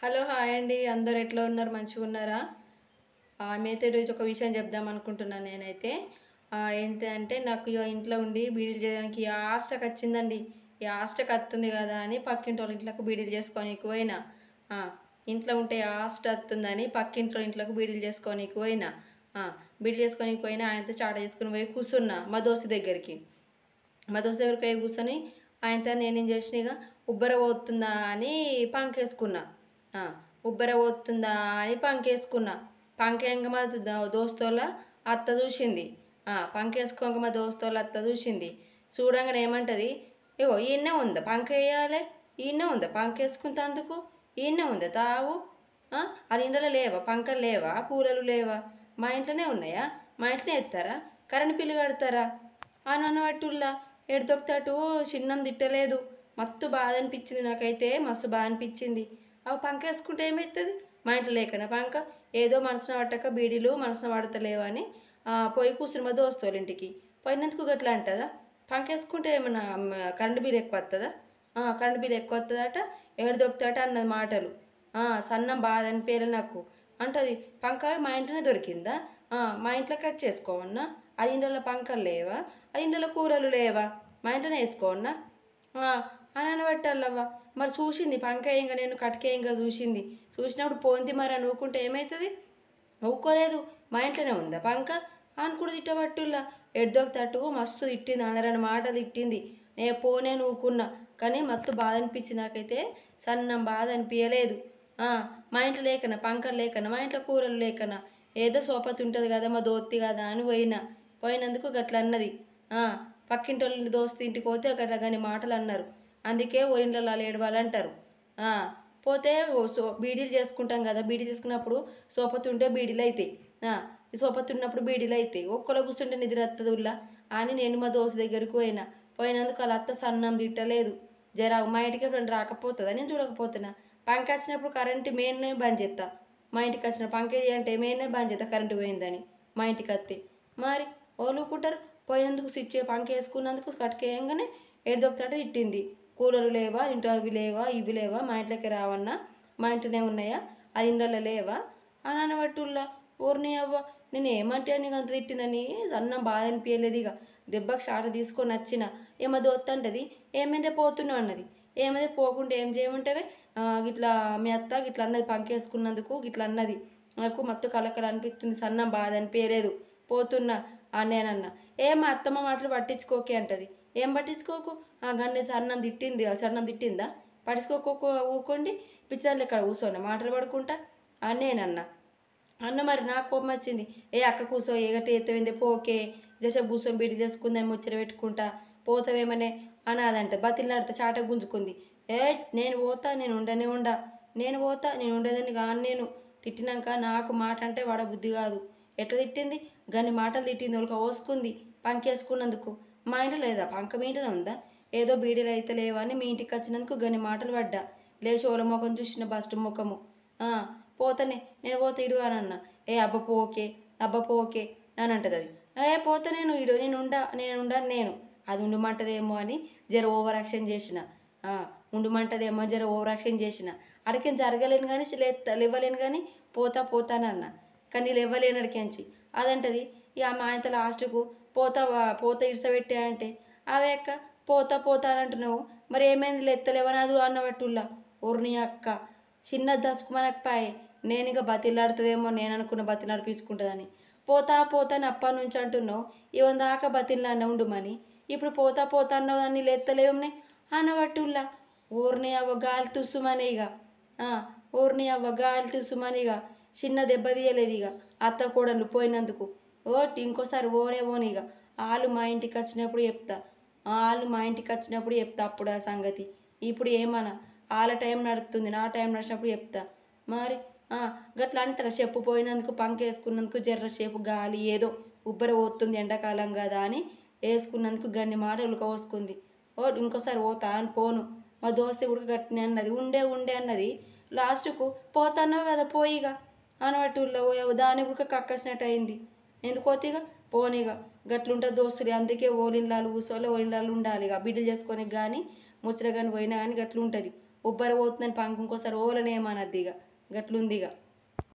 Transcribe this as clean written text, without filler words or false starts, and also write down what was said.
Hello! Hi అండి. అందరూ ఎట్లా ఉన్నారు? మంచిగున్నారా? మీతో ఈరోజు ఒక విషయం చెప్దాం అనుకుంటున్నాను నేనైతే. ఏంటిదంటే నాకు ఇగ ఇంట్లో ఉండి బీడీలు చేయడానికి యాస్టకొచ్చిందండి. యాస్టకొత్తుంది గదా అని పక్కింటోళ్ళ ఇంట్లోకి బీడీలు చేసుకోనీకి పోయినా. ఆ! ఇంట్లో ఉంటే యాస్టొత్తుందని పక్కింట్లో ఇంట్లోకి బీడీలు చేసుకోనీకి పోయినా. ఆ! బీడీలు చేసుకోనీకి పోయినా ఆయనతో చాట చేసుకొని పోయి కూసున్నా మా దోస్తు దగ్గరికి. మా దోస్తు దగ్గరికి పోయి కూర్చొని ఆయనతో నేనేం చేసిన ఇగ ఉబ్బర పోతుందా అని పంకేసుకున్నా. ఆ! ఉబ్బర పోతుందా అని పంకేసుకున్నా. పంకేయంగా మా దోస్తోళ్ళ అత్త చూసింది. పంకేసుకోంగా మా దోస్తోళ్ళ అత్త చూసింది. చూడంగానే ఏమంటది, "ఇగో ఈడనే ఉందా పంకేయాలే? ఈడనే ఉందా పంకేసుకునేటందుకు? ఈడనే ఉందా తావు? ఆళ్ళ ఇండ్లలో లేవా పంకలు లేవా? కూలలు లేవా? మా ఇంట్లోనే ఉన్నాయా? మా ఇంట్లోనే ఎత్తారా? కరెంట్ బిల్లు కడతారా?" అని అనబట్టుల్లా. ఎటు దొరికితే అటు చిన్నం తిట్టలేదు. మస్తు బాధ అనిపించింది నాకైతే మస్తు బాధ అనిపించింది. అవి పంకేసుకుంటే ఏమైతది? మా ఇంట్లో లేకనా పంక? ఏదో మనసున పట్టక బీడీలు మనసున పడతలేవని పోయి కూర్చున్న మా దోస్తోళ్ళ ఇంటికి. పోయినందుకు గట్లా అంటదా? పంకేసుకుంటే ఏమన్నా కరెంట్ బిల్ ఎక్కువ వత్తదా? కరెంట్ బిల్ ఎక్కువ వత్తదట. ఏడ దొరికితే అట అన్నది మాటలు. సన్నం బాధ అనిపియలే నాకు. అంటది పంక మా ఇంట్లోనే దొరికిందా? మా ఇంట్లోకి వచ్చి చేసుకోమన్నా? ఆ ఇండ్లలో పంకలు లేవా? ఆ ఇండ్లలో కూరలు లేవా? మా ఇంట్లోనే ఏసుకోవన్నా? ఆ! అని అనబట్టాలవ్వ. మరి చూసింది పంకేయంగా నేను కటికేయంగా చూసింది. చూసినప్పుడు పోంది మరి అని ఊకుంటే ఏమైతది? ఊకోలేదు. మా ఇంట్లోనే ఉందా పంక? అని కూడా తిట్టబట్టుల్లా. ఎటు దొరికితే అటు మస్తు తిట్టింది. అనరాని మాటలు తిట్టింది. పోనే ఊకున్నా. కానీ మత్తు బాధ అనిపించింది నాకైతే. సన్నం బాధ అనిపియలేదు. ఆ! మా ఇంట్లో లేకనా పంకలు లేకనా? మా ఇంట్లో కూరలు లేకనా? ఏదో సోపతి ఉంటది కదా! మా దోత్తి కదా అని పోయినా. పోయినందుకు గట్ల అన్నది. ఆ! పక్కింటోళ్ళ దోస్తు ఇంటికి పోతే గట్ల గన్ని మాటలు అన్నారు. అందుకే ఓరిండ్లలో ఆళ్ళు ఏడవాలంటారు. ఆ! పోతే బీడీలు చేసుకుంటాం కదా! బీడీలు చేసుకున్నప్పుడు సోపతి ఉంటే బీడీలయితాయి. ఆ! సోపతి ఉన్నప్పుడు బీడీలయితాయి. ఒక్కలో కూర్చుంటే నిద్ర వత్తదుల్లా అని నేను మా దోస్తు దగ్గరికి పోయినా. పోయినందుకు ఆళ్ళ అత్త సన్నం తిట్టలేదు. జర మా ఇంటికి ఎప్పుడైనా రాకపోతదా నేను చూడకపోతున్నా. పంకొచ్చినప్పుడు కరెంట్ మెయిన్‌నే బంద్ చేత్తా. మా ఇంటికొచ్చిన పంకేయి అంటే మెయిన్‌నే బంద్ చేత్తా కరెంట్ పోయిందని. మా ఇంటికత్తే. మరి ఓళ్ళు ఊకుంటారు. పోయినందుకు స్విచ్ పంకేసుకున్నందుకు కటికేయంగానే ఎటు దొరికితే అటు తిట్టింది. కూలర్లు లేవా? ఇంట్లో అవి లేవా? ఇవి లేవా? మా ఇంట్లోకి రావన్నా? మా ఇంట్లోనే ఉన్నాయా? ఆ ఇండ్లలో లేవా? అని అనబట్టుల్లా. ఓరిని అవ్వ! నేను ఏమంటే నీకు అంత తిట్టిందని సన్నం బాధ అనిపియలేదు ఇగ. దెబ్బకి చాట తీసుకొని వచ్చిన. మా దోస్త్ అంటది, "ఏమైందే పోతున్నావు?" అన్నది. "ఏమైందే పోకుంటే ఏం చేయమంటావే? గిట్లా మీ అత్త గిట్లా అన్నది పంకేసుకున్నందుకు గిట్లా అన్నది. నాకు మత్తు కలకల అనిపిస్తుంది. సన్నం బాధ అనిపియలేదు. పోతున్నా" అని నేనన్నా. మా అత్తమ్మ మాటలు పట్టించుకోకే" అంటది. "ఏం పట్టించుకోకు? గన్ని సన్నం తిట్టింది. సన్నం తిట్టిందా? పట్టించుకోకు ఊకోండి. పిచ్చిదాని లెక్క కూసోనా మాటలు పడుకుంటా" అని నేనన్నా. అన్న మరి నాకు కోపమొచ్చింది. అక్క కూసో ఎగటి ఎత్తవేందే పోకే. జరసేపు కూసోని బీడీలు చేసుకుందాం ముచ్చట పెట్టుకుంటా. పోతవేమనే అనాదంట. బతిమలాడితే చాటకు గుంజుకుంది. నేను పోతా నేను ఉండనే ఉండా. నేను పోతా నేను ఉండేదాన్ని గాను నేను. తిట్టినంక నాకు మాట అంటే పడబుద్ధి కాదు. ఎట్లా తిట్టింది? గన్ని మాటలు తిట్టింది. ఒలక పోసుకుంది పంకేసుకున్నందుకు. మా ఇంట్లో లేదా పంక మీ ఇంట్లోనే ఉందా? ఏదో బీడీలు అయితే లేవని మీ ఇంటికి వచ్చినందుకు గన్ని మాటలు పడ్డా. లేచి ఓల మొఖం చూసిన బస్ట్ మొఖము. ఆ! పోతనే నేను పోతా ఇడు అని అన్నా. అబ్బ పోకే, అబ్బ పోకే అని అంటదది. పోతా నేను ఇడు నేనుండను నేను. అది ఉండమంటదేమో అని జర ఓవర్ యాక్షన్ చేసిన. ఆ! ఉండమంటదేమో అని జర ఓవర్ యాక్షన్ చేసిన. ఆడికేం జరగలేను గానీ లెవ్వలేను గానీ పోతా అని అన్నా. కానీ లెవ్వలేను ఆడికెంచి. అదంటది మా ఆయనతో లాస్ట్‌కు పోతా ఇడిసబెట్టే అంటే, అవే అక్క పోతా అని అంటున్నావు. మరి ఏమైంది లెత్తలేవని అది అన్నబట్టుల్లా. ఓర్ని అక్క! చిన్నది దసుకుమనకపోయే. నేనిగ బతిమలాడుతదేమో నేననుకున్న బతిమలాడిపిచ్చుకుంటదని. పోతా అని అప్పటినుంచి అంటున్నావు. ఇవాళ దాకా బతిమలాడిన ఉండుమని. ఇప్పుడు పోతా అన్నావు దాన్ని లెత్తలేవునే అనబట్టుల్లా. ఓర్ని అవ్వ గాలి తుస్సుమనే ఇగ. ఆ! ఓర్ని అవ్వ గాలి తుస్సుమని ఇగ. చిన్న దెబ్బ తీయలేదిగ. అత్త కోడళ్ళు పోయినందుకు. ఇంకోసారి పోనిగ. ఆళ్ళు మా ఇంటికొచ్చినప్పుడు చెప్తా. ఆళ్ళు మా ఇంటికొచ్చినప్పుడు చెప్తా అప్పుడు ఆ సంగతి. ఇప్పుడు ఏమనా. ఆళ్ళ టైం నడుస్తుంది. నా టైం నడిచినప్పుడు చెప్తా. మరి గట్ల అంటారా చెప్పు పోయినందుకు పంకేసుకున్నందుకు జర్రసేపు గాలి ఏదో ఉబ్బర పోతుంది ఎండాకాలం గదా అని ఏసుకున్నందుకు గన్ని మాటలు ఉలకబోసుకుంది. ఇంకోసారి పోతా అని పోను. మా దోస్తు కూడా గట్లనే అన్నది. ఉండే అన్నది. లాస్ట్‌కు పోతన్నావు గదా పోయిగ అనబట్టుల్లా. దానికి కూడా కక్కసినట్టు అయింది. ఎందుకు పోతిగ? పోనిగ. గట్లుంటది దోస్తులు. అందుకే ఓలిండ్లాలు కూసోలే ఓలిండ్లాలు ఉండాలిగ. బిడ్డలు చేసుకోనికి గానీ, ముచ్చట గానీ పోయినా గానీ గట్లుంటది. ఉబ్బర పోతుందని పంక ఇంకోసారి ఓలనేమనద్ది ఇక గట్లుంది ఇక.